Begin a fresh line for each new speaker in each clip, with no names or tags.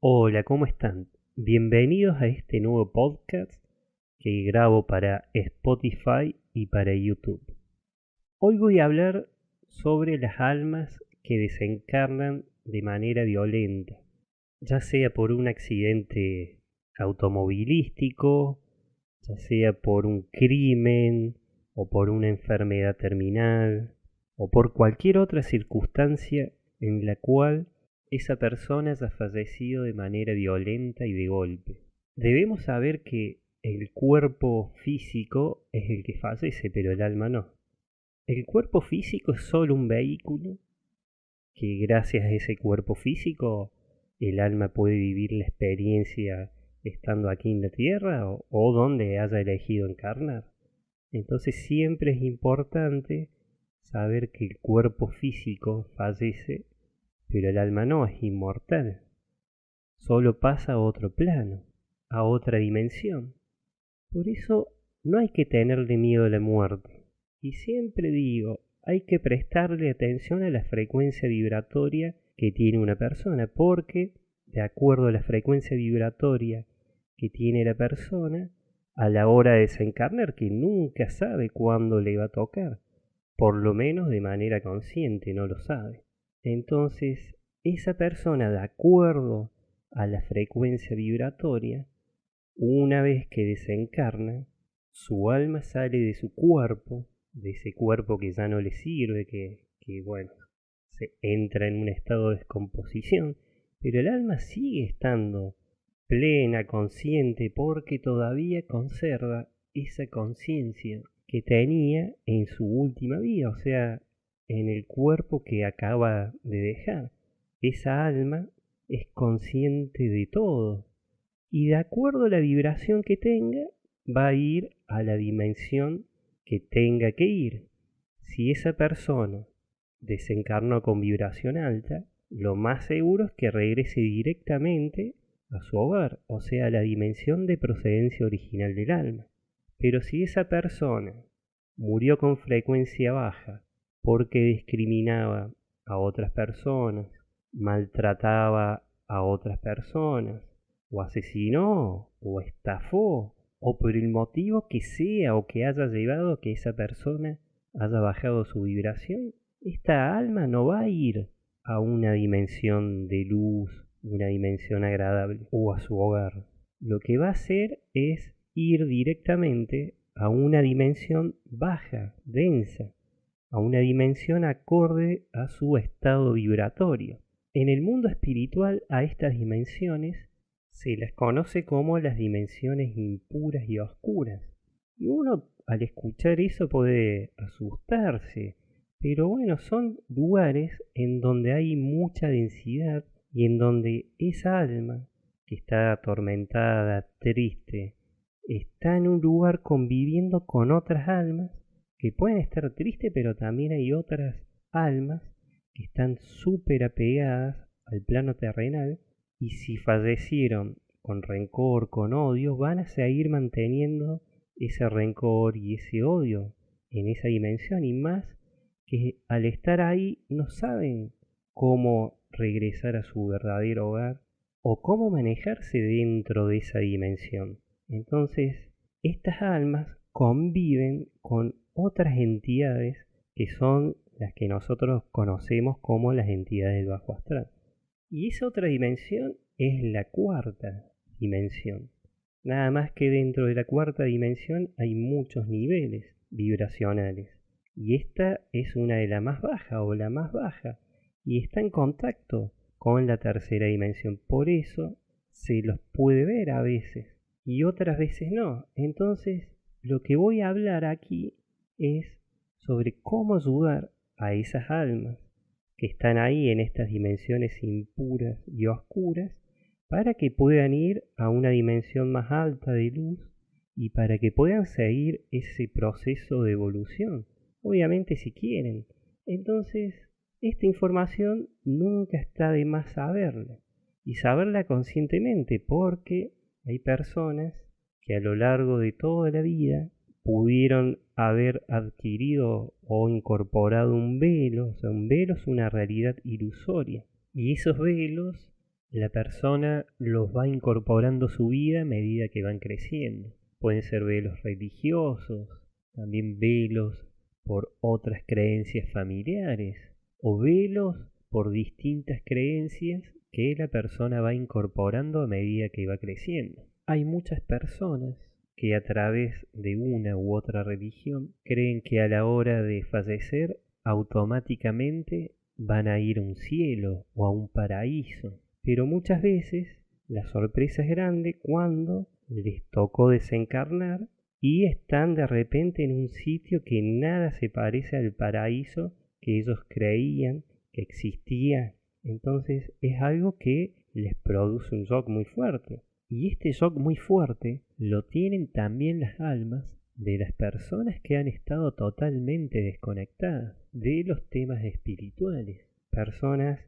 Hola, ¿cómo están? Bienvenidos a este nuevo podcast que grabo para Spotify y para YouTube. Hoy voy a hablar sobre las almas que desencarnan de manera violenta, ya sea por un accidente automovilístico, ya sea por un crimen o por una enfermedad terminal o por cualquier otra circunstancia en la cual esa persona haya fallecido de manera violenta y de golpe. Debemos saber que el cuerpo físico es el que fallece, pero el alma no. El cuerpo físico es solo un vehículo que gracias a ese cuerpo físico el alma puede vivir la experiencia estando aquí en la tierra o donde haya elegido encarnar. Entonces siempre es importante saber que el cuerpo físico fallece, pero el alma no, es inmortal. Solo pasa a otro plano, a otra dimensión. Por eso no hay que tenerle miedo a la muerte. Y siempre digo, hay que prestarle atención a la frecuencia vibratoria que tiene una persona, porque de acuerdo a la frecuencia vibratoria que tiene la persona, a la hora de desencarnar, que nunca sabe cuándo le va a tocar, por lo menos de manera consciente no lo sabe. Entonces, esa persona, de acuerdo a la frecuencia vibratoria, una vez que desencarna, su alma sale de su cuerpo, de ese cuerpo que ya no le sirve, que bueno, se entra en un estado de descomposición, pero el alma sigue estando plena, consciente, porque todavía conserva esa conciencia que tenía en su última vida, o sea, en el cuerpo que acaba de dejar. Esa alma es consciente de todo, y de acuerdo a la vibración que tenga, va a ir a la dimensión que tenga que ir. Si esa persona desencarnó con vibración alta, lo más seguro es que regrese directamente a su hogar, o sea, a la dimensión de procedencia original del alma. Pero si esa persona murió con frecuencia baja porque discriminaba a otras personas, maltrataba a otras personas, o asesinó, o estafó, o por el motivo que sea o que haya llevado a que esa persona haya bajado su vibración, esta alma no va a ir a una dimensión de luz, una dimensión agradable, o a su hogar. Lo que va a hacer es ir directamente a una dimensión baja, densa, a una dimensión acorde a su estado vibratorio. En el mundo espiritual a estas dimensiones se las conoce como las dimensiones impuras y oscuras. Y uno al escuchar eso puede asustarse, pero bueno, son lugares en donde hay mucha densidad y en donde esa alma que está atormentada, triste, está en un lugar conviviendo con otras almas que pueden estar tristes, pero también hay otras almas que están súper apegadas al plano terrenal y si fallecieron con rencor, con odio, van a seguir manteniendo ese rencor y ese odio en esa dimensión y más que al estar ahí no saben cómo regresar a su verdadero hogar o cómo manejarse dentro de esa dimensión. Entonces, estas almas conviven con otras entidades que son las que nosotros conocemos como las entidades del bajo astral. Y esa otra dimensión es la cuarta dimensión. Nada más que dentro de la cuarta dimensión hay muchos niveles vibracionales. Y esta es una de las más bajas o la más baja. Y está en contacto con la tercera dimensión. Por eso se los puede ver a veces y otras veces no. Entonces, lo que voy a hablar aquí es sobre cómo ayudar a esas almas que están ahí en estas dimensiones impuras y oscuras para que puedan ir a una dimensión más alta de luz y para que puedan seguir ese proceso de evolución, obviamente si quieren. Entonces, esta información nunca está de más saberla y saberla conscientemente porque hay personas que a lo largo de toda la vida pudieron haber adquirido o incorporado un velo, o sea, un velo es una realidad ilusoria, y esos velos la persona los va incorporando a su vida a medida que van creciendo. Pueden ser velos religiosos, también velos por otras creencias familiares o velos por distintas creencias que la persona va incorporando a medida que va creciendo. Hay muchas personas que a través de una u otra religión creen que a la hora de fallecer automáticamente van a ir a un cielo o a un paraíso. Pero muchas veces la sorpresa es grande cuando les tocó desencarnar y están de repente en un sitio que nada se parece al paraíso que ellos creían que existía. Entonces es algo que les produce un shock muy fuerte. Y este shock muy fuerte lo tienen también las almas de las personas que han estado totalmente desconectadas de los temas espirituales. Personas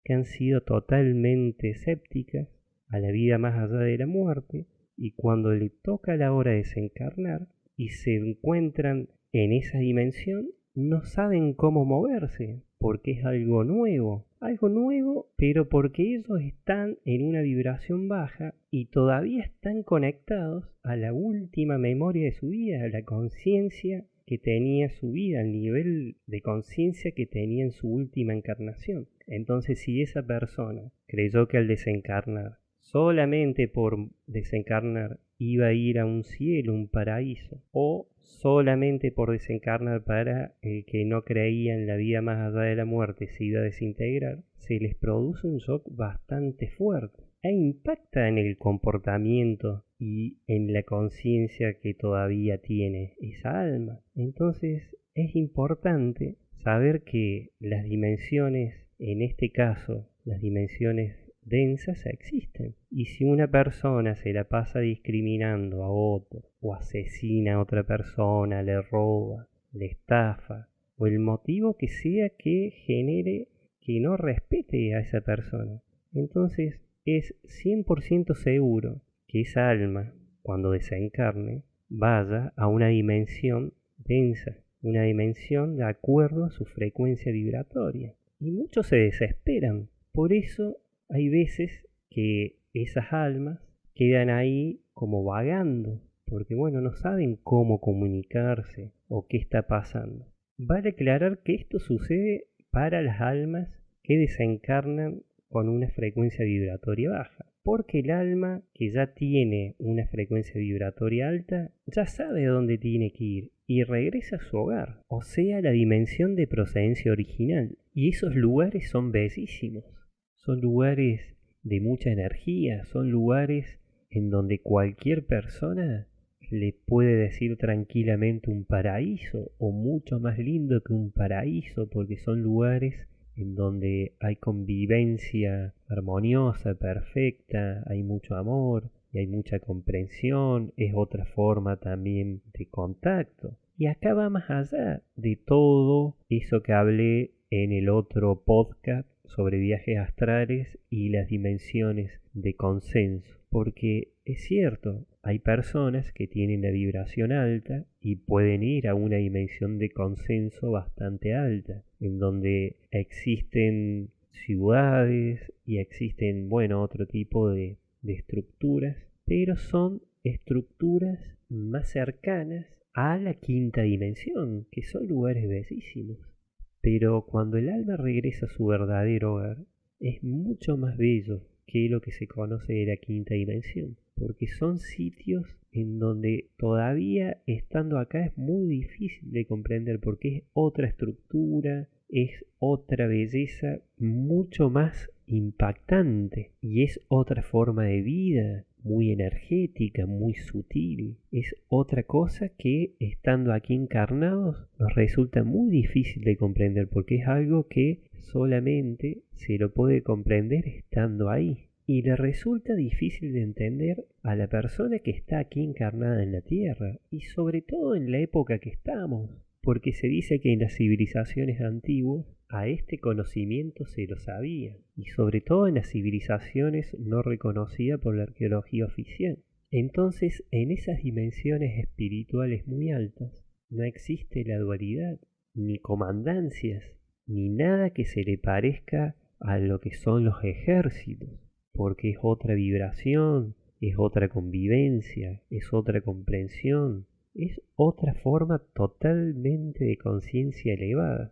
que han sido totalmente escépticas a la vida más allá de la muerte, y cuando le toca la hora de desencarnar y se encuentran en esa dimensión, no saben cómo moverse, porque es algo nuevo, pero porque ellos están en una vibración baja y todavía están conectados a la última memoria de su vida, a la conciencia que tenía su vida, al nivel de conciencia que tenía en su última encarnación. Entonces, si esa persona creyó que al desencarnar, solamente por desencarnar, iba a ir a un cielo, un paraíso, o solamente por desencarnar para el que no creía en la vida más allá de la muerte se iba a desintegrar, se les produce un shock bastante fuerte e impacta en el comportamiento y en la conciencia que todavía tiene esa alma. Entonces es importante saber que las dimensiones, en este caso las dimensiones densas, existen. Y si una persona se la pasa discriminando a otro, o asesina a otra persona, le roba, le estafa, o el motivo que sea que genere que no respete a esa persona, entonces es 100% seguro que esa alma, cuando desencarne, vaya a una dimensión densa, una dimensión de acuerdo a su frecuencia vibratoria. Y muchos se desesperan. Por eso hay veces que esas almas quedan ahí como vagando, porque bueno, no saben cómo comunicarse o qué está pasando. Vale aclarar que esto sucede para las almas que desencarnan con una frecuencia vibratoria baja, porque el alma que ya tiene una frecuencia vibratoria alta ya sabe dónde tiene que ir y regresa a su hogar, o sea, la dimensión de procedencia original. Y esos lugares son bellísimos, son lugares de mucha energía, son lugares en donde cualquier persona le puede decir tranquilamente un paraíso, o mucho más lindo que un paraíso, porque son lugares en donde hay convivencia armoniosa, perfecta, hay mucho amor y hay mucha comprensión, es otra forma también de contacto. Y acá va más allá de todo eso que hablé en el otro podcast sobre viajes astrales y las dimensiones de consenso, porque es cierto, hay personas que tienen la vibración alta y pueden ir a una dimensión de consenso bastante alta, en donde existen ciudades y existen, bueno, otro tipo de estructuras, pero son estructuras más cercanas a la quinta dimensión, que son lugares bellísimos. Pero cuando el alma regresa a su verdadero hogar, es mucho más bello que lo que se conoce de la quinta dimensión, porque son sitios en donde todavía estando acá es muy difícil de comprender, porque es otra estructura, es otra belleza mucho más impactante y es otra forma de vida, muy energética, muy sutil. Es otra cosa que estando aquí encarnados nos resulta muy difícil de comprender, porque es algo que solamente se lo puede comprender estando ahí. Y le resulta difícil de entender a la persona que está aquí encarnada en la Tierra, y sobre todo en la época que estamos, porque se dice que en las civilizaciones antiguas a este conocimiento se lo sabía, y sobre todo en las civilizaciones no reconocidas por la arqueología oficial. Entonces, en esas dimensiones espirituales muy altas, no existe la dualidad, ni comandancias, ni nada que se le parezca a lo que son los ejércitos, porque es otra vibración, es otra convivencia, es otra comprensión, es otra forma totalmente de conciencia elevada.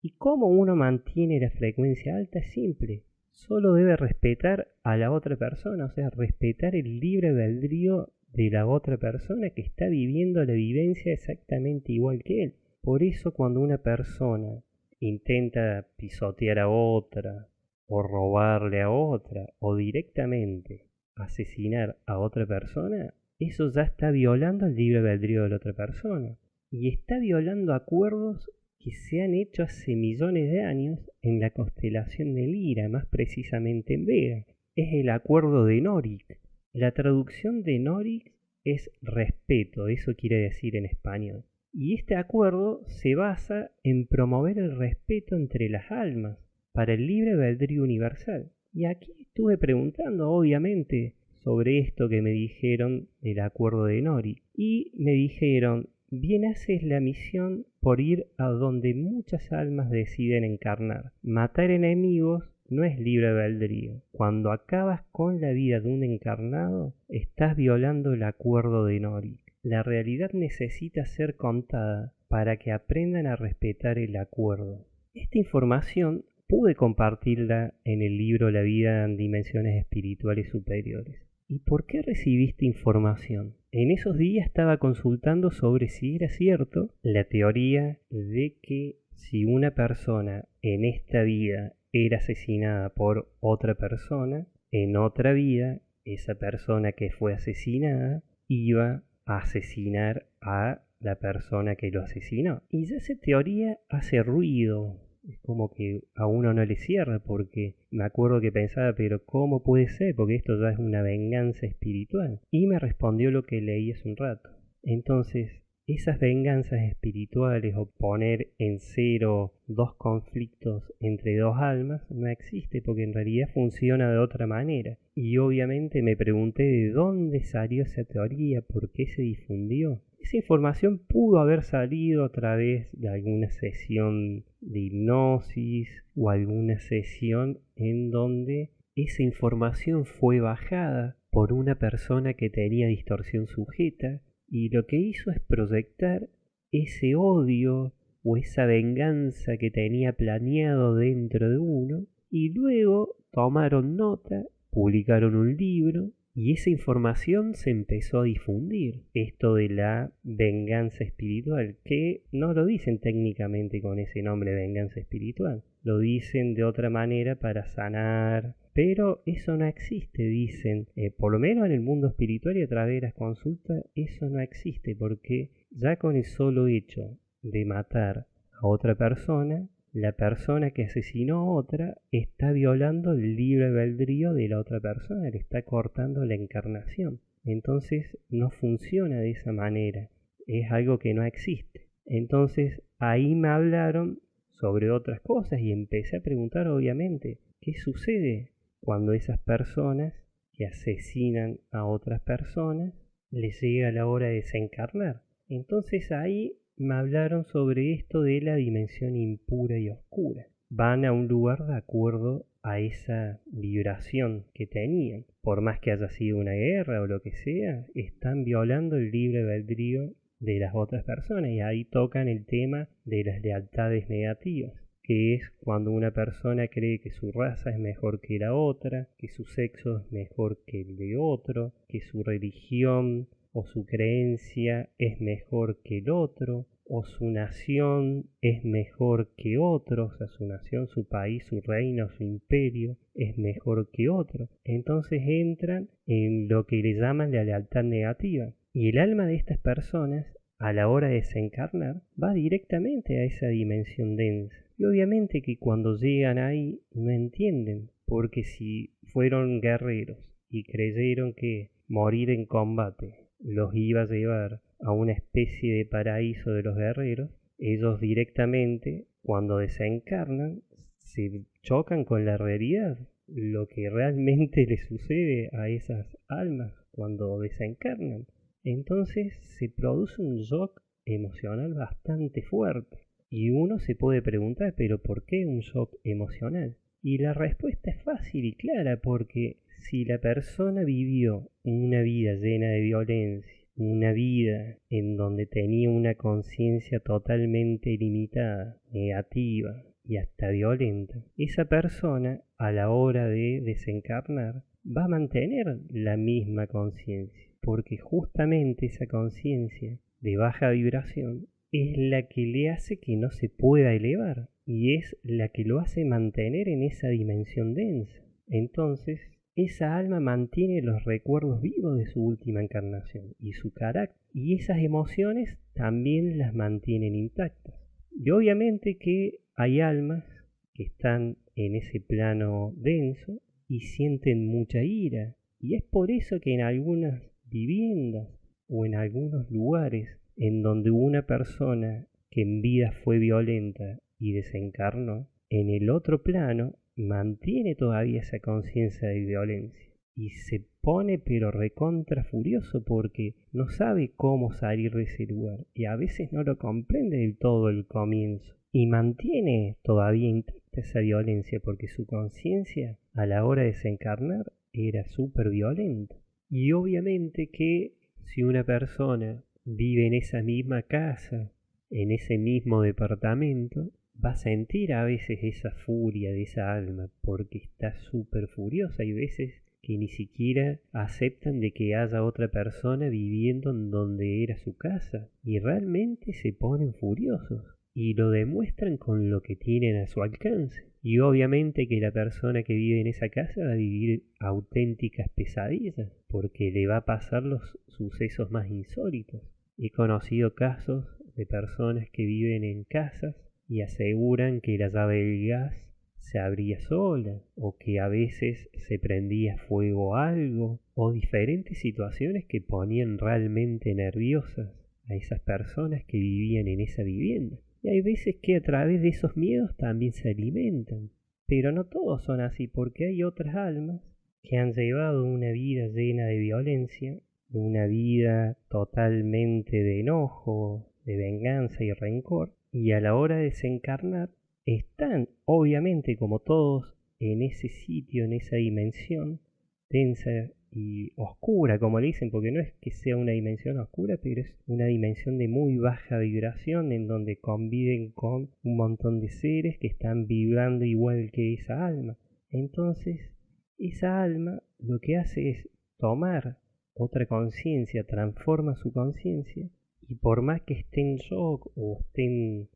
¿Y cómo uno mantiene la frecuencia alta? Es simple. Solo debe respetar a la otra persona, o sea, respetar el libre albedrío de la otra persona que está viviendo la vivencia exactamente igual que él. Por eso cuando una persona intenta pisotear a otra, o robarle a otra, o directamente asesinar a otra persona, eso ya está violando el libre albedrío de la otra persona. Y está violando acuerdos que se han hecho hace millones de años en la constelación de Lira, más precisamente en Vega. Es el acuerdo de Norik. La traducción de Norik es respeto, eso quiere decir en español. Y este acuerdo se basa en promover el respeto entre las almas para el libre albedrío universal. Y aquí estuve preguntando, obviamente, sobre esto que me dijeron del acuerdo de Norik. Y me dijeron, bien haces la misión por ir a donde muchas almas deciden encarnar. Matar enemigos no es libre albedrío. Cuando acabas con la vida de un encarnado, estás violando el acuerdo de Norik. La realidad necesita ser contada para que aprendan a respetar el acuerdo. Esta información pude compartirla en el libro La vida en dimensiones espirituales superiores. ¿Y por qué recibí esta información? En esos días estaba consultando sobre si era cierto la teoría de que si una persona en esta vida era asesinada por otra persona, en otra vida esa persona que fue asesinada iba a asesinar a la persona que lo asesinó. Y ya esa teoría hace ruido. Es como que a uno no le cierra, porque me acuerdo que pensaba, pero ¿cómo puede ser? Porque esto ya es una venganza espiritual. Y me respondió lo que leí hace un rato. Entonces, esas venganzas espirituales o poner en cero dos conflictos entre dos almas no existe, porque en realidad funciona de otra manera. Y obviamente me pregunté de dónde salió esa teoría, por qué se difundió. Esa información pudo haber salido a través de alguna sesión de hipnosis o alguna sesión en donde esa información fue bajada por una persona que tenía distorsión sujeta y lo que hizo es proyectar ese odio o esa venganza que tenía planeado dentro de uno y luego tomaron nota, publicaron un libro y esa información se empezó a difundir. Esto de la venganza espiritual, que no lo dicen técnicamente con ese nombre venganza espiritual. Lo dicen de otra manera para sanar. Pero eso no existe, dicen. Por lo menos en el mundo espiritual y a través de las consultas, eso no existe. Porque ya con el solo hecho de matar a otra persona, la persona que asesinó a otra está violando el libre albedrío de la otra persona, le está cortando la encarnación. Entonces no funciona de esa manera, es algo que no existe. Entonces ahí me hablaron sobre otras cosas y empecé a preguntar obviamente, ¿qué sucede cuando esas personas que asesinan a otras personas les llega la hora de desencarnar? Entonces ahí me hablaron sobre esto de la dimensión impura y oscura. Van a un lugar de acuerdo a esa vibración que tenían. Por más que haya sido una guerra o lo que sea, están violando el libre albedrío de las otras personas. Y ahí tocan el tema de las lealtades negativas, que es cuando una persona cree que su raza es mejor que la otra, que su sexo es mejor que el de otro, que su religión o su creencia es mejor que el otro, o su nación es mejor que otro, o sea, su nación, su país, su reino, su imperio es mejor que otro. Entonces entran en lo que le llaman la lealtad negativa. Y el alma de estas personas, a la hora de desencarnar, va directamente a esa dimensión densa. Y obviamente que cuando llegan ahí no entienden, porque si fueron guerreros y creyeron que morir en combate los iba a llevar a una especie de paraíso de los guerreros, ellos directamente, cuando desencarnan, se chocan con la realidad, lo que realmente les sucede a esas almas cuando desencarnan. Entonces se produce un shock emocional bastante fuerte. Y uno se puede preguntar, ¿pero por qué un shock emocional? Y la respuesta es fácil y clara, porque si la persona vivió una vida llena de violencia, una vida en donde tenía una conciencia totalmente limitada, negativa y hasta violenta, esa persona a la hora de desencarnar va a mantener la misma conciencia, porque justamente esa conciencia de baja vibración es la que le hace que no se pueda elevar y es la que lo hace mantener en esa dimensión densa. Entonces, esa alma mantiene los recuerdos vivos de su última encarnación y su carácter, y esas emociones también las mantienen intactas. Y obviamente que hay almas que están en ese plano denso y sienten mucha ira, y es por eso que en algunas viviendas o en algunos lugares en donde una persona que en vida fue violenta y desencarnó, en el otro plano mantiene todavía esa conciencia de violencia y se pone pero recontra furioso porque no sabe cómo salir de ese lugar y a veces no lo comprende del todo el comienzo y mantiene todavía intacta esa violencia porque su conciencia a la hora de desencarnar era súper violenta. Y obviamente que si una persona vive en esa misma casa, en ese mismo departamento, va a sentir a veces esa furia de esa alma porque está súper furiosa. Hay veces que ni siquiera aceptan de que haya otra persona viviendo en donde era su casa y realmente se ponen furiosos y lo demuestran con lo que tienen a su alcance. Y obviamente que la persona que vive en esa casa va a vivir auténticas pesadillas porque le va a pasar los sucesos más insólitos. He conocido casos de personas que viven en casas y aseguran que la llave del gas se abría sola o que a veces se prendía fuego algo o diferentes situaciones que ponían realmente nerviosas a esas personas que vivían en esa vivienda. Y hay veces que a través de esos miedos también se alimentan. Pero no todos son así porque hay otras almas que han llevado una vida llena de violencia, una vida totalmente de enojo, de venganza y rencor, y a la hora de desencarnar están obviamente como todos en ese sitio, en esa dimensión densa y oscura, como le dicen, porque no es que sea una dimensión oscura, pero es una dimensión de muy baja vibración en donde conviven con un montón de seres que están vibrando igual que esa alma. Entonces, esa alma lo que hace es tomar otra conciencia, transforma su conciencia y por más que estén en shock o estén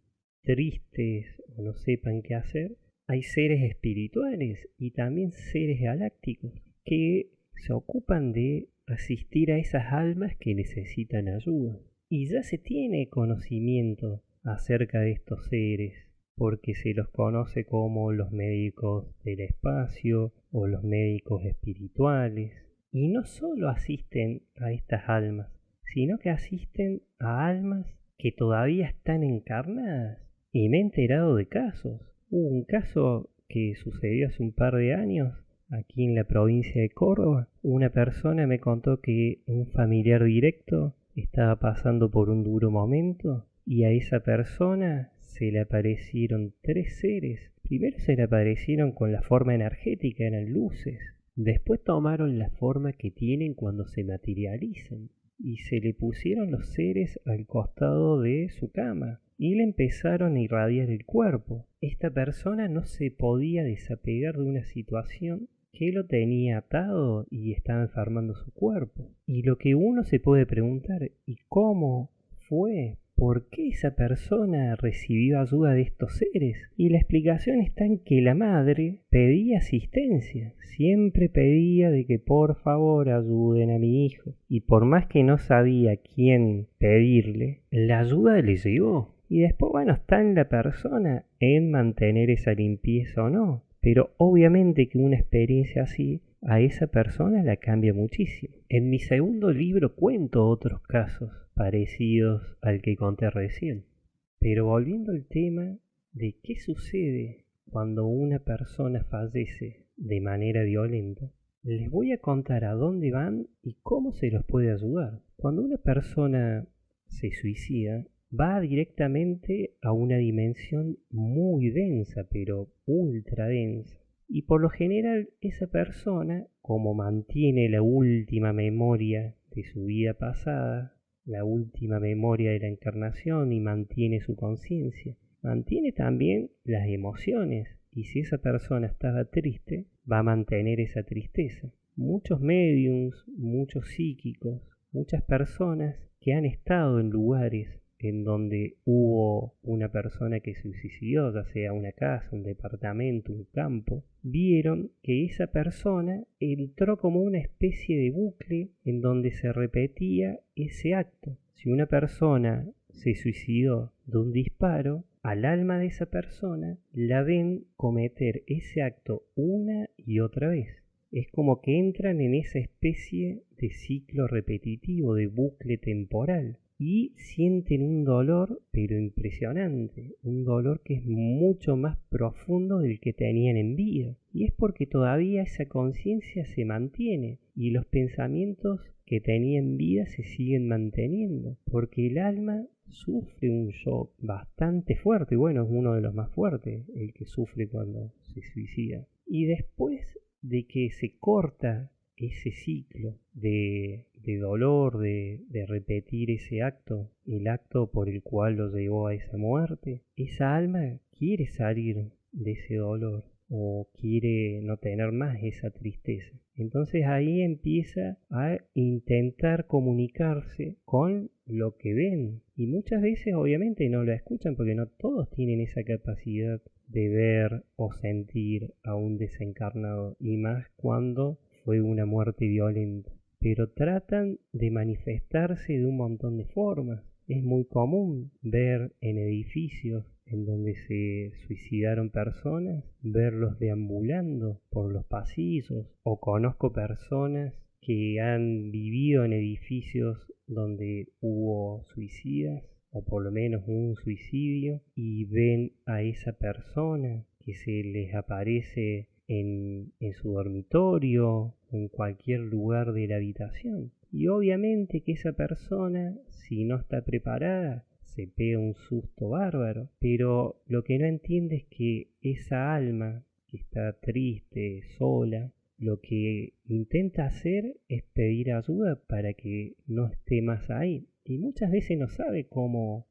tristes o no sepan qué hacer, hay seres espirituales y también seres galácticos que se ocupan de asistir a esas almas que necesitan ayuda. Y ya se tiene conocimiento acerca de estos seres, porque se los conoce como los médicos del espacio o los médicos espirituales. Y no solo asisten a estas almas, sino que asisten a almas que todavía están encarnadas. Y me he enterado de casos. Hubo un caso que sucedió hace un par de años aquí en la provincia de Córdoba. Una persona me contó que un familiar directo estaba pasando por un duro momento y a esa persona se le aparecieron tres seres. Primero se le aparecieron con la forma energética, eran luces. Después tomaron la forma que tienen cuando se materializan y se le pusieron los seres al costado de su cama y le empezaron a irradiar el cuerpo. Esta persona no se podía desapegar de una situación que lo tenía atado y estaba enfermando su cuerpo. Y lo que uno se puede preguntar, ¿y cómo fue? ¿Por qué esa persona recibió ayuda de estos seres? Y la explicación está en que la madre pedía asistencia, siempre pedía de que por favor ayuden a mi hijo. Y por más que no sabía quién pedirle, la ayuda le llegó. Y después, bueno, está en la persona en mantener esa limpieza o no. Pero obviamente que una experiencia así a esa persona la cambia muchísimo. En mi segundo libro cuento otros casos parecidos al que conté recién. Pero volviendo al tema de qué sucede cuando una persona fallece de manera violenta, les voy a contar a dónde van y cómo se los puede ayudar. Cuando una persona se suicida, va directamente a una dimensión muy densa, pero ultra densa. Y por lo general esa persona, como mantiene la última memoria de su vida pasada, la última memoria de la encarnación y mantiene su conciencia, mantiene también las emociones. Y si esa persona estaba triste, va a mantener esa tristeza. Muchos médiums, muchos psíquicos, muchas personas que han estado en lugares en donde hubo una persona que se suicidó, ya sea una casa, un departamento, un campo, vieron que esa persona entró como una especie de bucle en donde se repetía ese acto. Si una persona se suicidó de un disparo, al alma de esa persona la ven cometer ese acto una y otra vez. Es como que entran en esa especie de ciclo repetitivo, de bucle temporal. Y sienten un dolor, pero impresionante, un dolor que es mucho más profundo del que tenían en vida. Y es porque todavía esa conciencia se mantiene y los pensamientos que tenía en vida se siguen manteniendo, porque el alma sufre un shock bastante fuerte, y bueno, es uno de los más fuertes, el que sufre cuando se suicida. Y después de que se corta ese ciclo de dolor, de repetir ese acto, el acto por el cual lo llevó a esa muerte, esa alma quiere salir de ese dolor o quiere no tener más esa tristeza. Entonces ahí empieza a intentar comunicarse con lo que ven y muchas veces obviamente no lo escuchan porque no todos tienen esa capacidad de ver o sentir a un desencarnado y más cuando fue una muerte violenta, pero tratan de manifestarse de un montón de formas. Es muy común ver en edificios en donde se suicidaron personas, verlos deambulando por los pasillos, o conozco personas que han vivido en edificios donde hubo suicidas, o por lo menos un suicidio, y ven a esa persona que se les aparece en su dormitorio o en cualquier lugar de la habitación. Y obviamente que esa persona, si no está preparada, se pega un susto bárbaro. Pero lo que no entiende es que esa alma que está triste, sola, lo que intenta hacer es pedir ayuda para que no esté más ahí. Y muchas veces no sabe cómo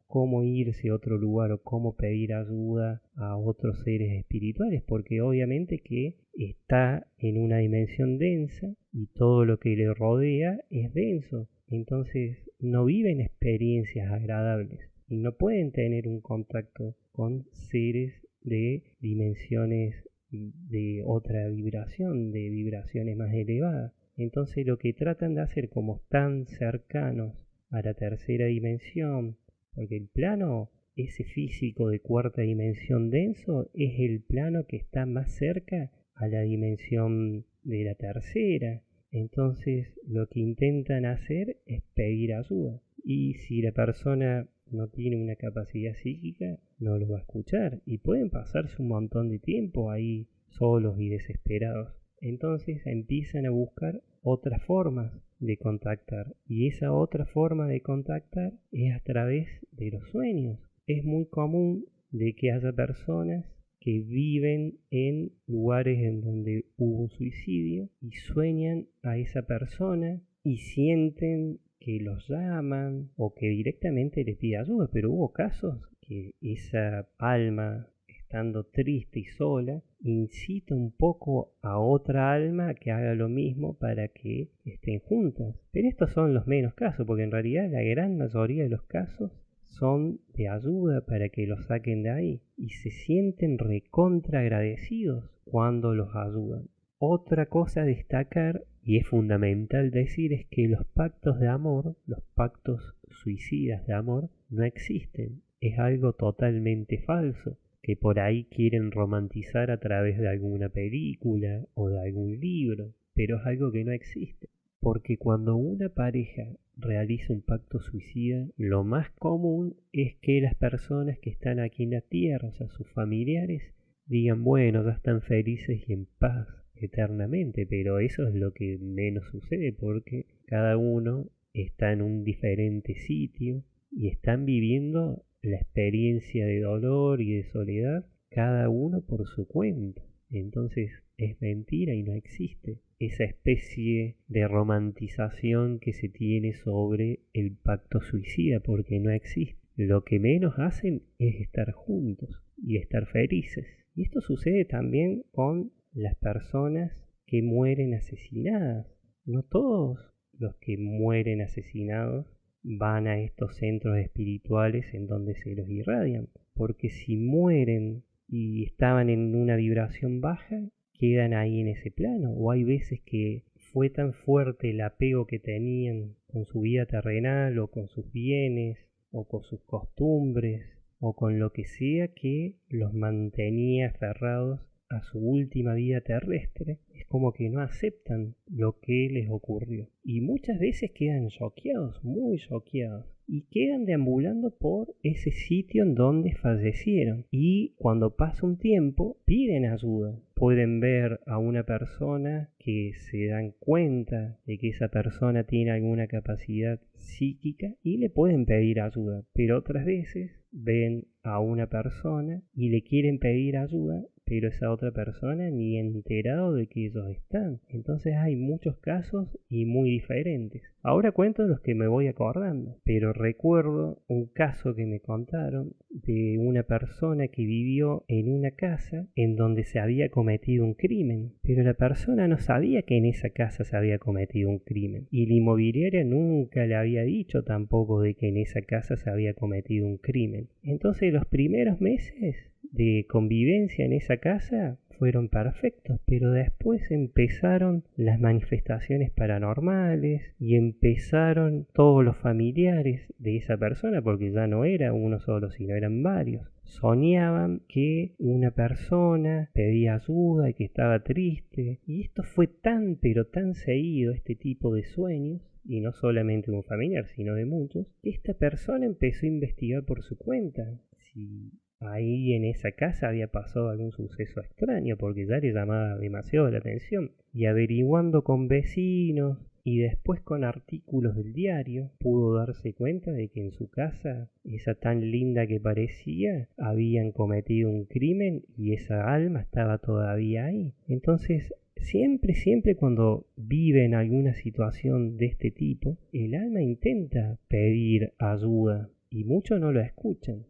irse a otro lugar o cómo pedir ayuda a otros seres espirituales, porque obviamente que está en una dimensión densa y todo lo que le rodea es denso. Entonces no viven experiencias agradables y no pueden tener un contacto con seres de dimensiones de otra vibración, de vibraciones más elevadas. Entonces lo que tratan de hacer, como están cercanos a la tercera dimensión, porque el plano ese físico de cuarta dimensión denso es el plano que está más cerca a la dimensión de la tercera. Entonces lo que intentan hacer es pedir ayuda. Y si la persona no tiene una capacidad psíquica, no lo va a escuchar. Y pueden pasarse un montón de tiempo ahí solos y desesperados. Entonces empiezan a buscar otras formas de contactar. Y esa otra forma de contactar es a través de los sueños. Es muy común de que haya personas que viven en lugares en donde hubo un suicidio y sueñan a esa persona y sienten que los llaman o que directamente les pide ayuda, pero hubo casos que esa alma, estando triste y sola, incita un poco a otra alma a que haga lo mismo para que estén juntas. Pero estos son los menos casos, porque en realidad la gran mayoría de los casos son de ayuda para que los saquen de ahí y se sienten recontra agradecidos cuando los ayudan. Otra cosa a destacar, y es fundamental decir, es que los pactos de amor, los pactos suicidas de amor, no existen. Es algo totalmente falso, que por ahí quieren romantizar a través de alguna película o de algún libro, pero es algo que no existe. Porque cuando una pareja realiza un pacto suicida, lo más común es que las personas que están aquí en la tierra, o sea, sus familiares, digan, bueno, ya están felices y en paz eternamente, pero eso es lo que menos sucede porque cada uno está en un diferente sitio y están viviendo la experiencia de dolor y de soledad cada uno por su cuenta. Entonces es mentira y no existe. Esa especie de romantización que se tiene sobre el pacto suicida, porque no existe. Lo que menos hacen es estar juntos y estar felices. Y esto sucede también con las personas que mueren asesinadas. No todos los que mueren asesinados van a estos centros espirituales en donde se los irradian, porque si mueren y estaban en una vibración baja, quedan ahí en ese plano. O hay veces que fue tan fuerte el apego que tenían con su vida terrenal o con sus bienes o con sus costumbres o con lo que sea que los mantenía aferrados a su última vida terrestre. Es como que no aceptan lo que les ocurrió y muchas veces quedan choqueados, muy choqueados, y quedan deambulando por ese sitio en donde fallecieron, y cuando pasa un tiempo piden ayuda. Pueden ver a una persona que se dan cuenta de que esa persona tiene alguna capacidad psíquica y le pueden pedir ayuda, pero otras veces ven a una persona y le quieren pedir ayuda, pero esa otra persona ni enterado de que ellos están. Entonces hay muchos casos y muy diferentes. Ahora cuento los que me voy acordando, pero recuerdo un caso que me contaron de una persona que vivió en una casa en donde se había cometido un crimen, pero la persona no sabía que en esa casa se había cometido un crimen y la inmobiliaria nunca le había dicho tampoco de que en esa casa se había cometido un crimen. Entonces los primeros meses de convivencia en esa casa fueron perfectos, pero después empezaron las manifestaciones paranormales y empezaron todos los familiares de esa persona, porque ya no era uno solo, sino eran varios. Soñaban que una persona pedía ayuda y que estaba triste, y esto fue tan pero tan seguido, este tipo de sueños, y no solamente de un familiar, sino de muchos, que esta persona empezó a investigar por su cuenta si ahí en esa casa había pasado algún suceso extraño, porque ya le llamaba demasiado la atención. Y averiguando con vecinos y después con artículos del diario, pudo darse cuenta de que en su casa, esa tan linda que parecía, habían cometido un crimen y esa alma estaba todavía ahí. Entonces, siempre cuando vive en alguna situación de este tipo, el alma intenta pedir ayuda y muchos no lo escuchan.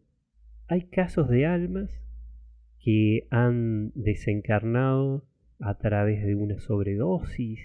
Hay casos de almas que han desencarnado a través de una sobredosis.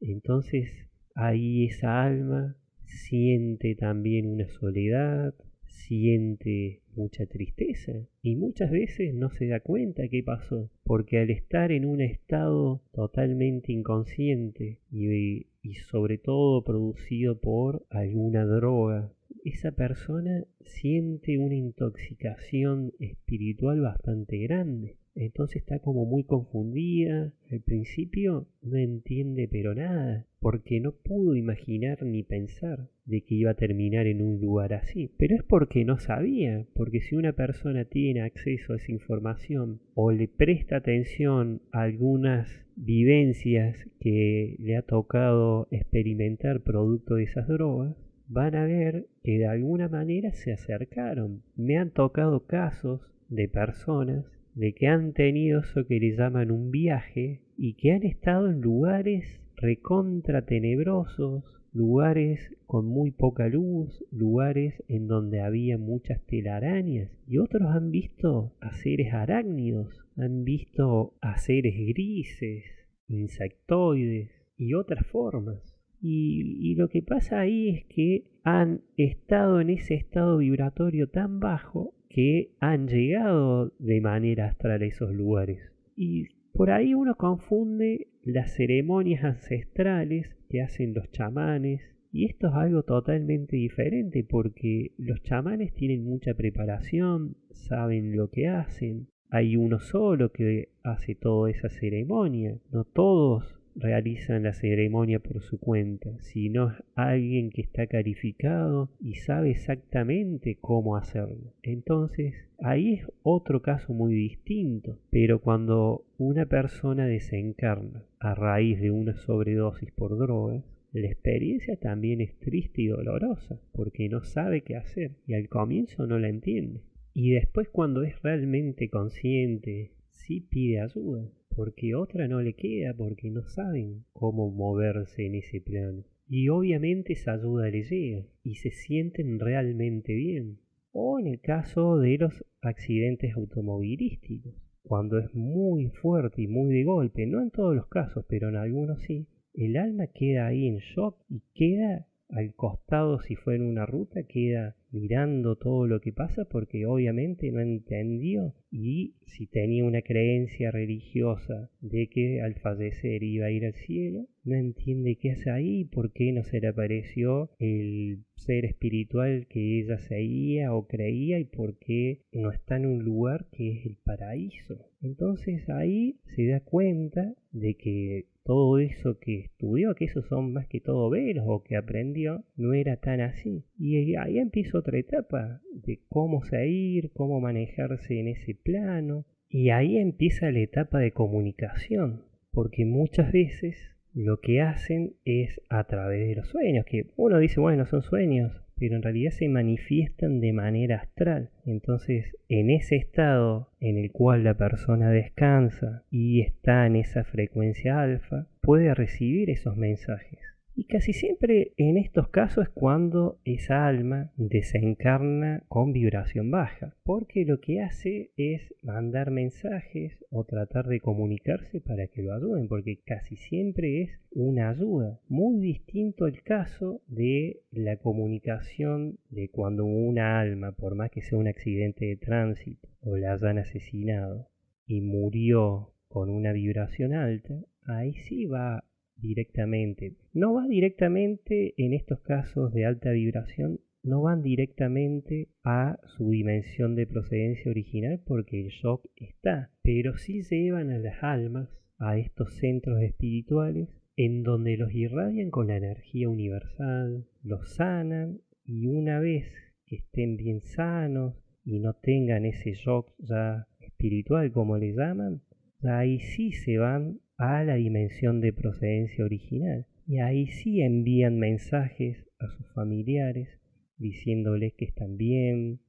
Entonces ahí esa alma siente también una soledad, siente mucha tristeza y muchas veces no se da cuenta qué pasó, porque al estar en un estado totalmente inconsciente y sobre todo producido por alguna droga, esa persona siente una intoxicación espiritual bastante grande. Entonces está como muy confundida. Al principio no entiende pero nada, porque no pudo imaginar ni pensar de que iba a terminar en un lugar así. Pero es porque no sabía, porque si una persona tiene acceso a esa información o le presta atención a algunas vivencias que le ha tocado experimentar producto de esas drogas, van a ver que de alguna manera se acercaron. Me han tocado casos de personas de que han tenido eso que le llaman un viaje y que han estado en lugares recontra tenebrosos, lugares con muy poca luz, lugares en donde había muchas telarañas, y otros han visto a seres arácnidos, han visto a seres grises, insectoides y otras formas. Y lo que pasa ahí es que han estado en ese estado vibratorio tan bajo que han llegado de manera astral a esos lugares. Y por ahí uno confunde las ceremonias ancestrales que hacen los chamanes, y esto es algo totalmente diferente, porque los chamanes tienen mucha preparación, saben lo que hacen. Hay uno solo que hace toda esa ceremonia, no todos realizan la ceremonia por su cuenta, sino alguien que está calificado y sabe exactamente cómo hacerlo. Entonces, ahí es otro caso muy distinto, pero cuando una persona desencarna a raíz de una sobredosis por drogas, la experiencia también es triste y dolorosa, porque no sabe qué hacer y al comienzo no la entiende. Y después cuando es realmente consciente, sí pide ayuda, porque otra no le queda, porque no saben cómo moverse en ese plano. Y obviamente esa ayuda le llega y se sienten realmente bien. O en el caso de los accidentes automovilísticos, cuando es muy fuerte y muy de golpe, no en todos los casos, pero en algunos sí, el alma queda ahí en shock y queda al costado, si fue en una ruta, queda mirando todo lo que pasa porque obviamente no entendió, y si tenía una creencia religiosa de que al fallecer iba a ir al cielo, no entiende qué hace ahí, por qué no se le apareció el ser espiritual que ella seguía o creía y por qué no está en un lugar que es el paraíso. Entonces ahí se da cuenta de que todo eso que estudió, que esos son más que todo veros o que aprendió, no era tan así. Y ahí empieza otra etapa de cómo seguir, cómo manejarse en ese plano. Y ahí empieza la etapa de comunicación, porque muchas veces lo que hacen es a través de los sueños, que uno dice, bueno, son sueños, pero en realidad se manifiestan de manera astral. Entonces, en ese estado en el cual la persona descansa y está en esa frecuencia alfa, puede recibir esos mensajes. Y casi siempre en estos casos es cuando esa alma desencarna con vibración baja, porque lo que hace es mandar mensajes o tratar de comunicarse para que lo ayuden, porque casi siempre es una ayuda. Muy distinto el caso de la comunicación de cuando una alma, por más que sea un accidente de tránsito o la hayan asesinado y murió con una vibración alta, ahí sí va directamente. No va directamente en estos casos de alta vibración, no van directamente a su dimensión de procedencia original porque el shock está, pero sí llevan a las almas a estos centros espirituales en donde los irradian con la energía universal, los sanan y una vez que estén bien sanos y no tengan ese shock ya espiritual como le llaman, ahí sí se van a la dimensión de procedencia original y ahí sí envían mensajes a sus familiares diciéndoles que están bien,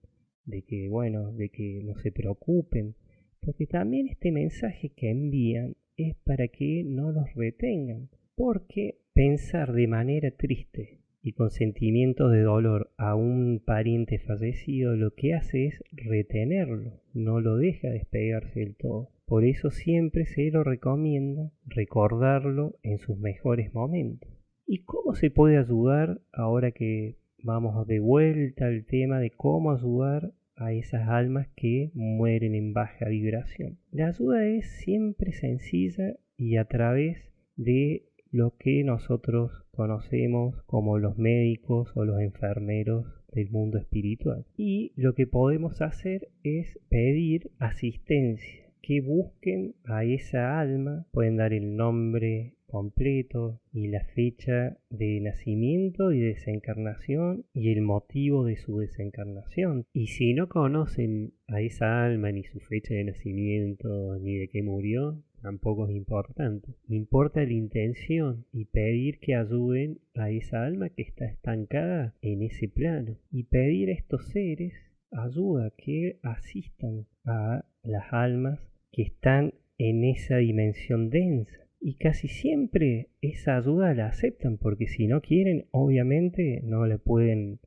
de que bueno, de que no se preocupen, porque también este mensaje que envían es para que no los retengan, porque pensar de manera triste y con sentimientos de dolor a un pariente fallecido lo que hace es retenerlo, no lo deja despegarse del todo. Por eso siempre se lo recomienda recordarlo en sus mejores momentos. ¿Y cómo se puede ayudar ahora que vamos de vuelta al tema de cómo ayudar a esas almas que mueren en baja vibración? La ayuda es siempre sencilla y a través de lo que nosotros conocemos como los médicos o los enfermeros del mundo espiritual. Y lo que podemos hacer es pedir asistencia, que busquen a esa alma, pueden dar el nombre completo y la fecha de nacimiento y desencarnación y el motivo de su desencarnación. Y si no conocen a esa alma ni su fecha de nacimiento ni de qué murió, tampoco es importante. Importa la intención y pedir que ayuden a esa alma que está estancada en ese plano. Y pedir a estos seres ayuda, que asistan a las almas que están en esa dimensión densa. Y casi siempre esa ayuda la aceptan, porque si no quieren, obviamente no la pueden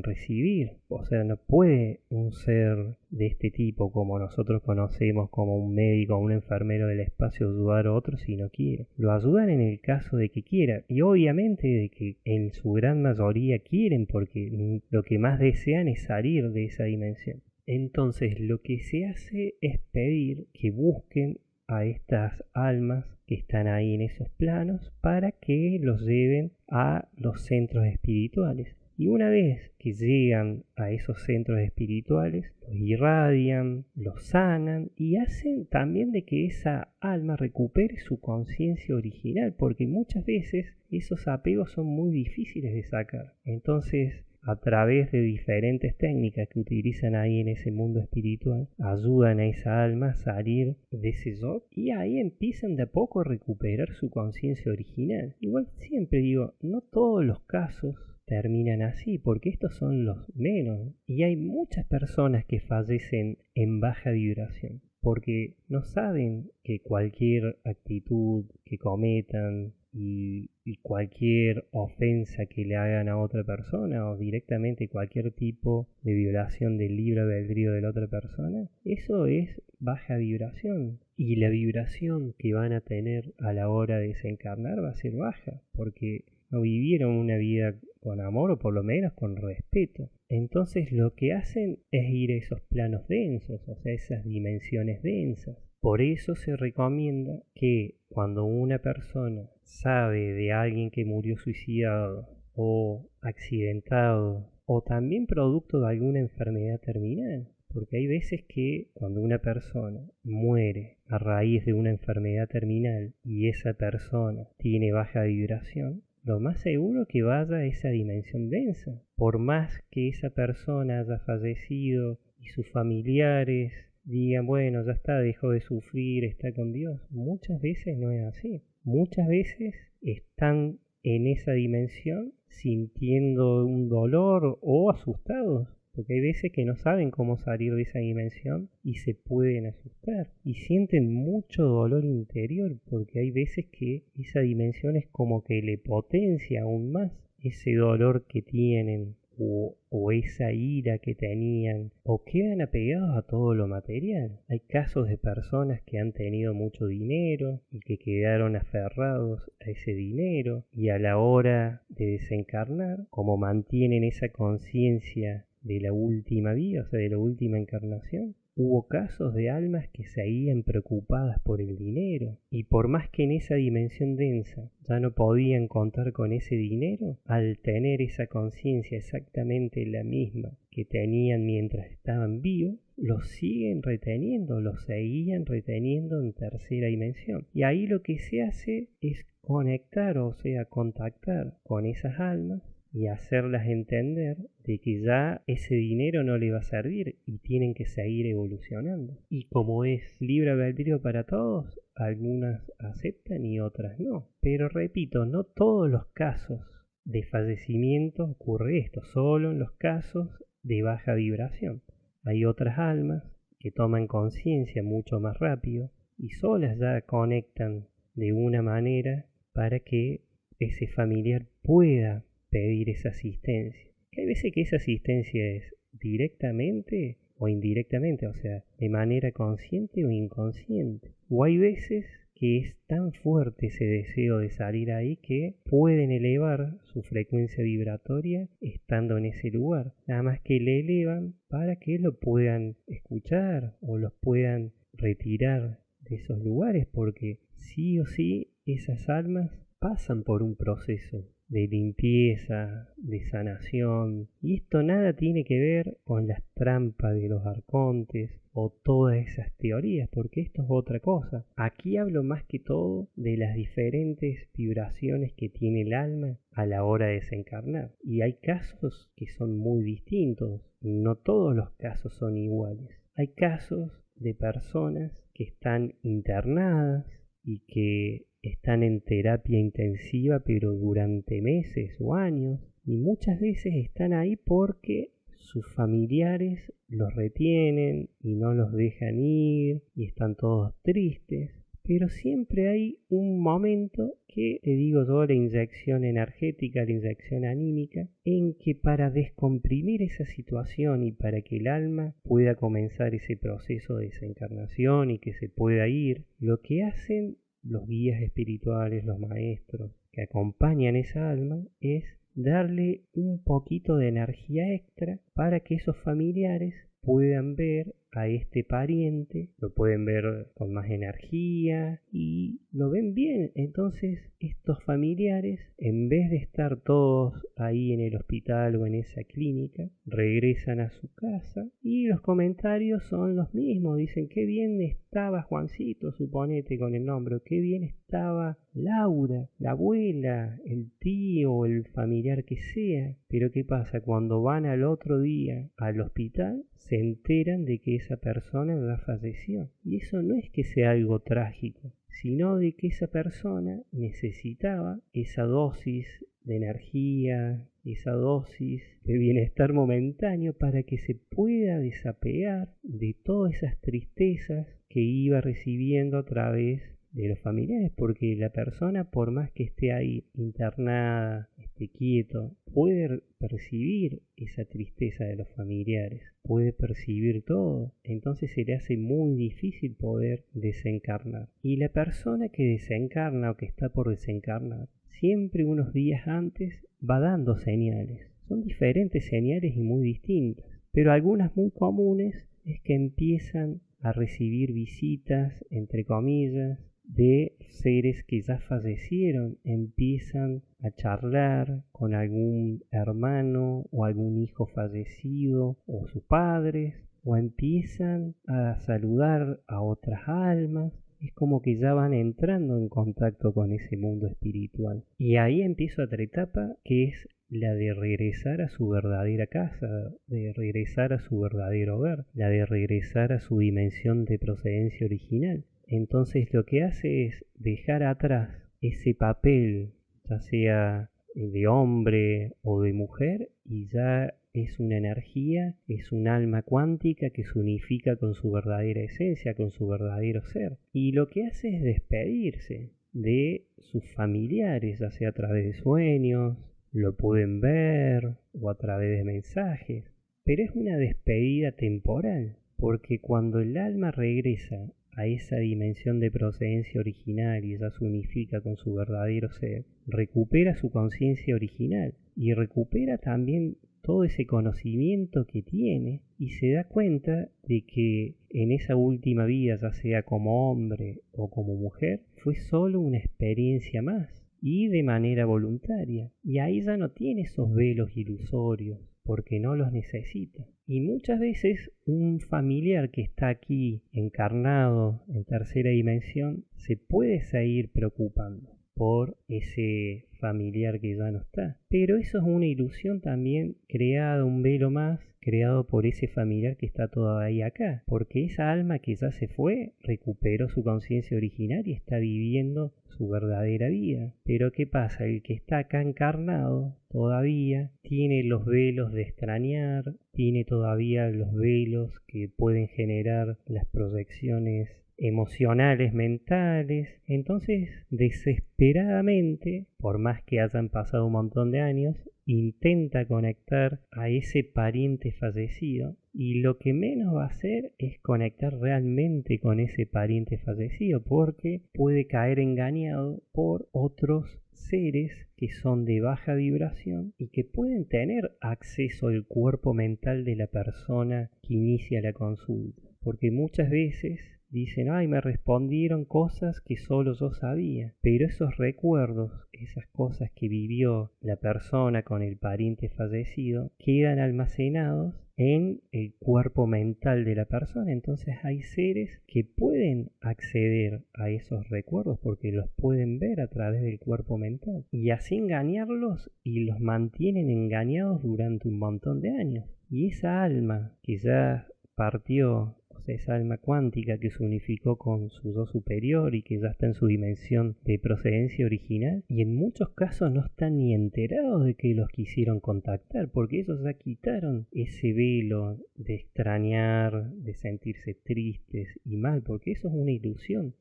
recibir. O sea, no puede un ser de este tipo, como nosotros conocemos como un médico o un enfermero del espacio, ayudar a otro si no quiere. Lo ayudan en el caso de que quiera, y obviamente de que en su gran mayoría quieren, porque lo que más desean es salir de esa dimensión. Entonces lo que se hace es pedir que busquen a estas almas que están ahí en esos planos para que los lleven a los centros espirituales. Y una vez que llegan a esos centros espirituales, los irradian, los sanan y hacen también de que esa alma recupere su conciencia original, porque muchas veces esos apegos son muy difíciles de sacar. Entonces, a través de diferentes técnicas que utilizan ahí en ese mundo espiritual, ayudan a esa alma a salir de ese shock y ahí empiezan de a poco a recuperar su conciencia original. Igual siempre digo, no todos los casos terminan así, porque estos son los menos, y hay muchas personas que fallecen en baja vibración. porque no saben que cualquier actitud que cometan y cualquier ofensa que le hagan a otra persona o directamente cualquier tipo de violación del libre albedrío de la otra persona, eso es baja vibración. Y la vibración que van a tener a la hora de desencarnar va a ser baja, porque no vivieron una vida con amor o por lo menos con respeto. Entonces lo que hacen es ir a esos planos densos, o sea, esas dimensiones densas. Por eso se recomienda que cuando una persona sabe de alguien que murió suicidado o accidentado o también producto de alguna enfermedad terminal, porque hay veces que cuando una persona muere a raíz de una enfermedad terminal y esa persona tiene baja vibración, lo más seguro que vaya a esa dimensión densa. Por más que esa persona haya fallecido y sus familiares digan, bueno, ya está, dejó de sufrir, está con Dios. Muchas veces no es así. Muchas veces están en esa dimensión sintiendo un dolor o asustados, porque hay veces que no saben cómo salir de esa dimensión y se pueden asustar y sienten mucho dolor interior, porque hay veces que esa dimensión es como que le potencia aún más ese dolor que tienen o esa ira que tenían, o quedan apegados a todo lo material. Hay casos de personas que han tenido mucho dinero y que quedaron aferrados a ese dinero, y a la hora de desencarnar, como mantienen esa conciencia de la última vida, o sea, de la última encarnación, hubo casos de almas que seguían preocupadas por el dinero, y por más que en esa dimensión densa ya no podían contar con ese dinero, al tener esa conciencia exactamente la misma que tenían mientras estaban vivos, lo siguen reteniendo, lo seguían reteniendo en tercera dimensión. Y ahí lo que se hace es conectar, o sea, contactar con esas almas y hacerlas entender de que ya ese dinero no le va a servir y tienen que seguir evolucionando. Y como es libre albedrío para todos, algunas aceptan y otras no. Pero repito, no todos los casos de fallecimiento ocurre esto, solo en los casos de baja vibración. Hay otras almas que toman conciencia mucho más rápido y solas ya conectan de una manera para que ese familiar pueda pedir esa asistencia. Que hay veces que esa asistencia es directamente o indirectamente, o sea, de manera consciente o inconsciente. O hay veces que es tan fuerte ese deseo de salir ahí que pueden elevar su frecuencia vibratoria estando en ese lugar. Nada más que le elevan para que lo puedan escuchar o los puedan retirar de esos lugares, porque sí o sí esas almas pasan por un proceso de limpieza, de sanación, y esto nada tiene que ver con las trampas de los arcontes o todas esas teorías, porque esto es otra cosa. Aquí hablo más que todo de las diferentes vibraciones que tiene el alma a la hora de desencarnar, y hay casos que son muy distintos, no todos los casos son iguales. Hay casos de personas que están internadas y que están en terapia intensiva pero durante meses o años, y muchas veces están ahí porque sus familiares los retienen y no los dejan ir y están todos tristes. Pero siempre hay un momento que, te digo yo, la inyección energética, la inyección anímica, en que para descomprimir esa situación y para que el alma pueda comenzar ese proceso de desencarnación y que se pueda ir, lo que hacen los guías espirituales, los maestros que acompañan esa alma, es darle un poquito de energía extra para que esos familiares puedan ver a este pariente, lo pueden ver con más energía y lo ven bien. Entonces estos familiares, en vez de estar todos ahí en el hospital o en esa clínica, regresan a su casa y los comentarios son los mismos. Dicen, qué bien estaba Juancito, suponete con el nombre, qué bien estaba Laura, la abuela, el tío, el familiar que sea. Pero ¿qué pasa? Cuando van al otro día al hospital, se enteran de que esa persona ya falleció. Y eso no es que sea algo trágico, sino de que esa persona necesitaba esa dosis de energía, esa dosis de bienestar momentáneo para que se pueda desapegar de todas esas tristezas que iba recibiendo a través de los familiares, porque la persona, por más que esté ahí internada, esté quieto, puede percibir esa tristeza de los familiares, puede percibir todo, entonces se le hace muy difícil poder desencarnar. Y la persona que desencarna o que está por desencarnar, siempre unos días antes va dando señales. Son diferentes señales y muy distintas, pero algunas muy comunes es que empiezan a recibir visitas, entre comillas, de seres que ya fallecieron, empiezan a charlar con algún hermano o algún hijo fallecido o sus padres, o empiezan a saludar a otras almas. Es como que ya van entrando en contacto con ese mundo espiritual. Y ahí empieza otra etapa que es la de regresar a su verdadera casa, de regresar a su verdadero hogar, la de regresar a su dimensión de procedencia original. Entonces lo que hace es dejar atrás ese papel, ya sea de hombre o de mujer, y ya es una energía, es un alma cuántica que se unifica con su verdadera esencia, con su verdadero ser. Y lo que hace es despedirse de sus familiares, ya sea a través de sueños, lo pueden ver o a través de mensajes, pero es una despedida temporal, porque cuando el alma regresa a esa dimensión de procedencia original y ya se unifica con su verdadero ser, recupera su conciencia original y recupera también todo ese conocimiento que tiene y se da cuenta de que en esa última vida, ya sea como hombre o como mujer, fue solo una experiencia más y de manera voluntaria. Y ahí ya no tiene esos velos ilusorios porque no los necesita. Y muchas veces un familiar que está aquí encarnado en tercera dimensión se puede seguir preocupando por ese familiar que ya no está. Pero eso es una ilusión también creada, un velo más creado por ese familiar que está todavía acá, porque esa alma que ya se fue recuperó su conciencia original y está viviendo su verdadera vida. Pero ¿qué pasa? El que está acá encarnado todavía tiene los velos de extrañar, tiene todavía los velos que pueden generar las proyecciones emocionales, mentales. Entonces, desesperadamente, por más que hayan pasado un montón de años, intenta conectar a ese pariente fallecido, y lo que menos va a hacer es conectar realmente con ese pariente fallecido, porque puede caer engañado por otros seres que son de baja vibración y que pueden tener acceso al cuerpo mental de la persona que inicia la consulta, porque muchas veces dicen, ay, me respondieron cosas que solo yo sabía, pero esos recuerdos, esas cosas que vivió la persona con el pariente fallecido, quedan almacenados en el cuerpo mental de la persona. Entonces hay seres que pueden acceder a esos recuerdos porque los pueden ver a través del cuerpo mental y así engañarlos, y los mantienen engañados durante un montón de años. Y esa alma que ya partió, o sea, esa alma cuántica que se unificó con su yo superior y que ya está en su dimensión de procedencia original, y en muchos casos no están ni enterados de que los quisieron contactar, porque ellos ya quitaron ese velo de extrañar, de sentirse tristes y mal, porque eso es una ilusión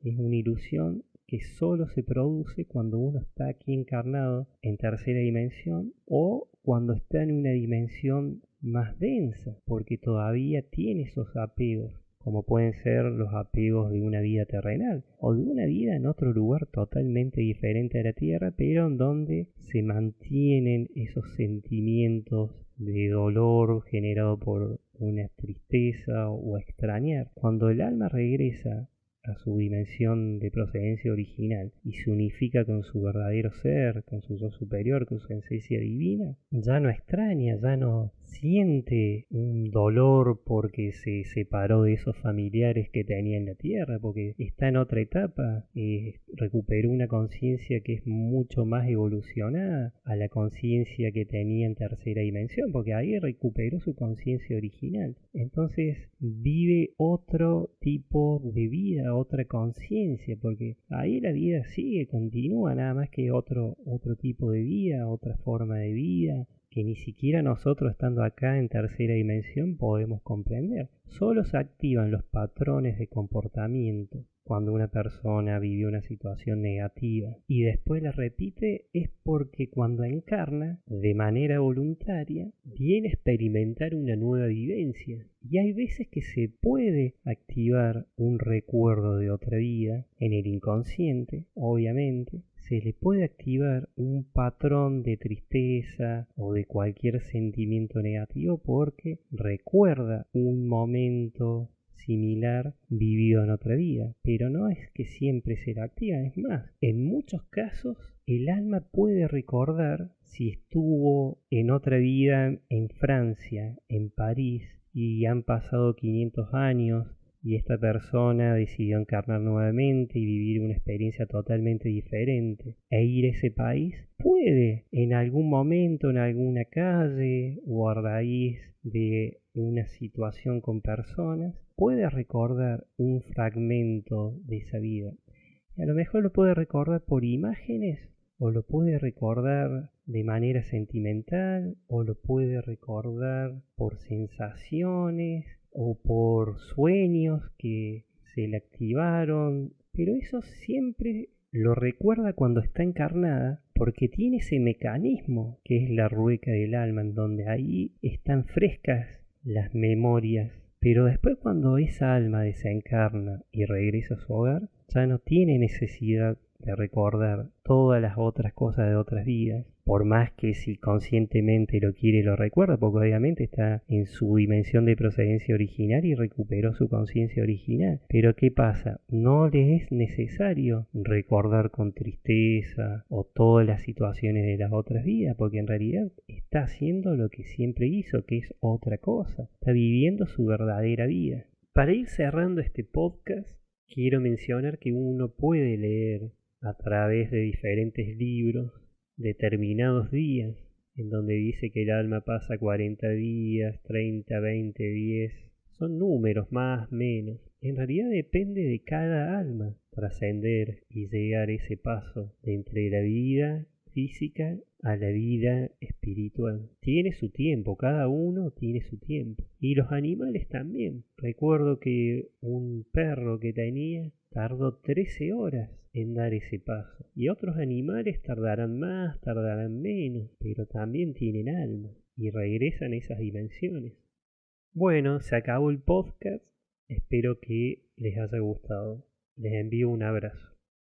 que solo se produce cuando uno está aquí encarnado en tercera dimensión o cuando está en una dimensión más densa, porque todavía tiene esos apegos, como pueden ser los apegos de una vida terrenal o de una vida en otro lugar totalmente diferente a la Tierra, pero en donde se mantienen esos sentimientos de dolor generado por una tristeza o extrañar. Cuando el alma regresa a su dimensión de procedencia original y se unifica con su verdadero ser, con su yo superior, con su esencia divina, ya no extraña, ya no siente un dolor porque se separó de esos familiares que tenía en la tierra, porque está en otra etapa, recuperó una conciencia que es mucho más evolucionada a la conciencia que tenía en tercera dimensión, porque ahí recuperó su conciencia original. Entonces vive otro tipo de vida, otra conciencia, porque ahí la vida sigue, continúa, nada más que otro tipo de vida, otra forma de vida, que ni siquiera nosotros estando acá en tercera dimensión podemos comprender. Solo se activan los patrones de comportamiento cuando una persona vive una situación negativa y después la repite, es porque cuando encarna de manera voluntaria viene a experimentar una nueva vivencia. Y hay veces que se puede activar un recuerdo de otra vida en el inconsciente, obviamente. Se le puede activar un patrón de tristeza o de cualquier sentimiento negativo porque recuerda un momento similar vivido en otra vida, pero no es que siempre se la activa. Es más, en muchos casos el alma puede recordar si estuvo en otra vida en Francia, en París, y han pasado 500 años y esta persona decidió encarnar nuevamente y vivir una experiencia totalmente diferente e ir a ese país, puede en algún momento, en alguna calle o a raíz de una situación con personas, puede recordar un fragmento de esa vida. Y a lo mejor lo puede recordar por imágenes, o lo puede recordar de manera sentimental, o lo puede recordar por sensaciones, o por sueños que se le activaron, pero eso siempre lo recuerda cuando está encarnada, porque tiene ese mecanismo que es la rueca del alma, en donde ahí están frescas las memorias. Pero después cuando esa alma desencarna y regresa a su hogar, ya no tiene necesidad de recordar todas las otras cosas de otras vidas, por más que si conscientemente lo quiere lo recuerda, porque obviamente está en su dimensión de procedencia original y recuperó su conciencia original. Pero ¿qué pasa? No le es necesario recordar con tristeza o todas las situaciones de las otras vidas, porque en realidad está haciendo lo que siempre hizo, que es otra cosa, está viviendo su verdadera vida. Para ir cerrando este podcast, quiero mencionar que uno puede leer a través de diferentes libros determinados días, en donde dice que el alma pasa 40 días, 30, 20, 10, son números más, menos. En realidad depende de cada alma trascender y llegar a ese paso de entre la vida física a la vida espiritual. Tiene su tiempo, cada uno tiene su tiempo. Y los animales también. Recuerdo que un perro que tenía tardó 13 horas en dar ese paso. Y otros animales tardarán más, tardarán menos, pero también tienen alma y regresan a esas dimensiones. Bueno, se acabó el podcast. Espero que les haya gustado. Les envío un abrazo.